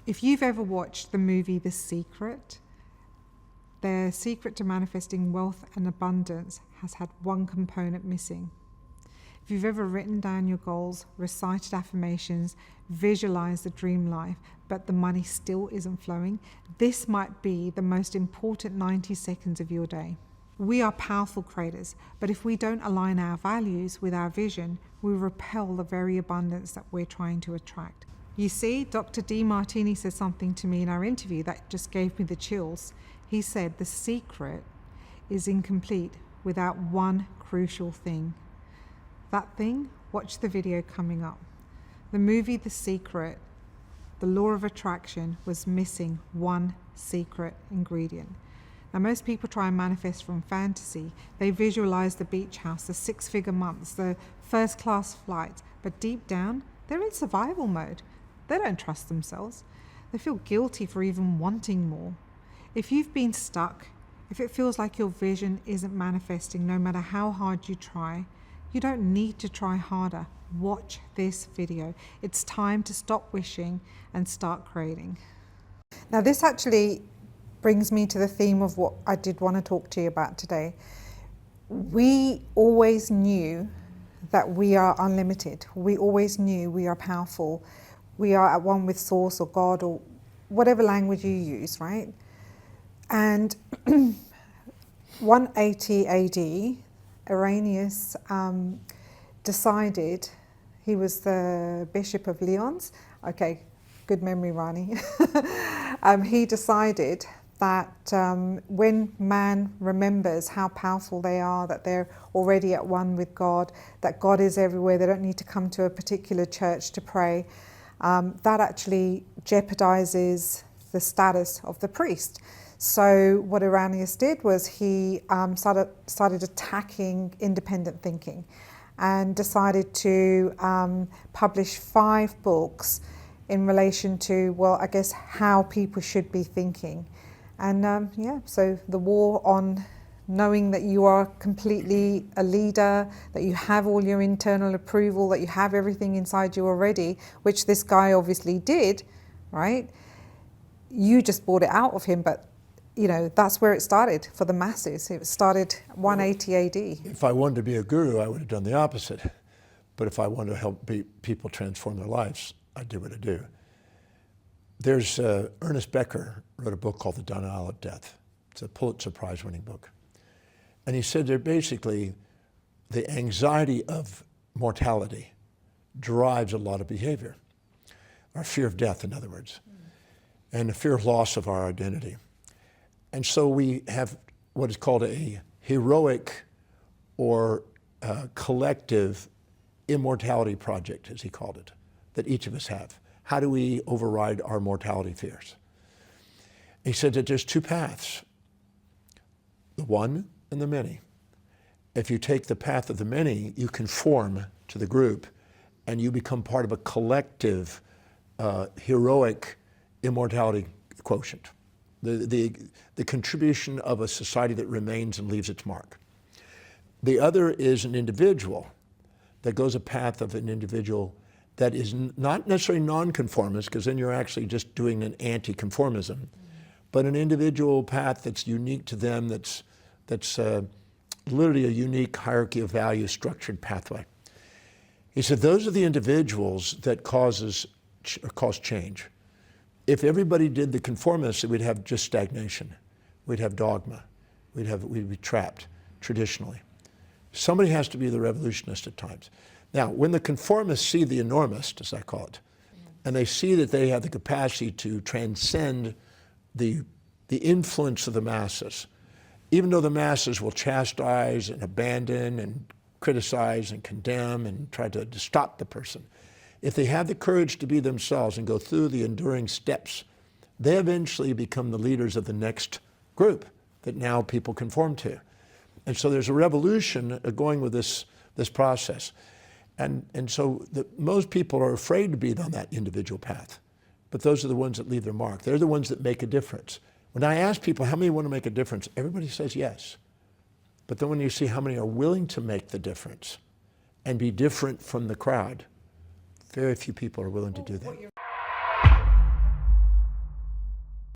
If you've ever watched the movie The Secret, their secret to manifesting wealth and abundance has had one component missing. If you've ever written down your goals, recited affirmations, visualized the dream life, but the money still isn't flowing, this might be the most important 90 seconds of your day. We are powerful creators, but if we don't align our values with our vision, we repel the very abundance that we're trying to attract. You see, Dr. Demartini said something to me in our interview that just gave me the chills. He said the secret is incomplete without one crucial thing. That thing, watch the video coming up. The movie The Secret, the law of attraction was missing one secret ingredient. Now, most people try and manifest from fantasy. They visualize the beach house, the six-figure months, the first-class flights, but deep down, they're in survival mode. They don't trust themselves. They feel guilty for even wanting more. If you've been stuck, if it feels like your vision isn't manifesting no matter how hard you try, you don't need to try harder. Watch this video. It's time to stop wishing and start creating. Now, this actually brings me to the theme of what I did want to talk to you about today. We always knew that we are unlimited. We always knew we are powerful. We are at one with Source or God or whatever language you use, right? And 180 AD, Irenaeus decided, he was the Bishop of Lyons. Okay, good memory, Rani. He decided that when man remembers how powerful they are, that they're already at one with God, that God is everywhere, they don't need to come to a particular church to pray, that actually jeopardizes the status of the priest. So what Irenaeus did was he started attacking independent thinking and decided to publish 5 books in relation to, well, I guess, how people should be thinking. And so the war on knowing that you are completely a leader, that you have all your internal approval, that you have everything inside you already, which this guy obviously did, right? You just bought it out of him, but you know, that's where it started for the masses. It started 180 AD. If I wanted to be a guru, I would have done the opposite. But if I wanted to help people transform their lives, I'd do what I do. There's Ernest Becker wrote a book called The Denial of Death. It's a Pulitzer Prize winning book. And he said that basically the anxiety of mortality drives a lot of behavior. Our fear of death, in other words, and the fear of loss of our identity. And so we have what is called a heroic or collective immortality project, as he called it, that each of us have. How do we override our mortality fears? He said that there's 2 paths, the one and the many. If you take the path of the many, you conform to the group and you become part of a collective, heroic immortality quotient. The contribution of a society that remains and leaves its mark. The other is an individual that goes a path of an individual that is not necessarily nonconformist, because then you're actually just doing an anti-conformism, but an individual path that's unique to them, that's literally a unique hierarchy of value structured pathway. He said those are the individuals that cause change. If everybody did the conformist, we'd have just stagnation. We'd have dogma. We'd be trapped traditionally. Somebody has to be the revolutionist at times. Now, when the conformists see the enormist, as I call it, and they see that they have the capacity to transcend the influence of the masses, even though the masses will chastise and abandon and criticize and condemn and try to stop the person, if they have the courage to be themselves and go through the enduring steps, they eventually become the leaders of the next group that now people conform to. And so there's a revolution going with this process. And so most people are afraid to be on that individual path, but those are the ones that leave their mark. They're the ones that make a difference. When I ask people how many want to make a difference, everybody says yes. But then when you see how many are willing to make the difference and be different from the crowd, very few people are willing to do that.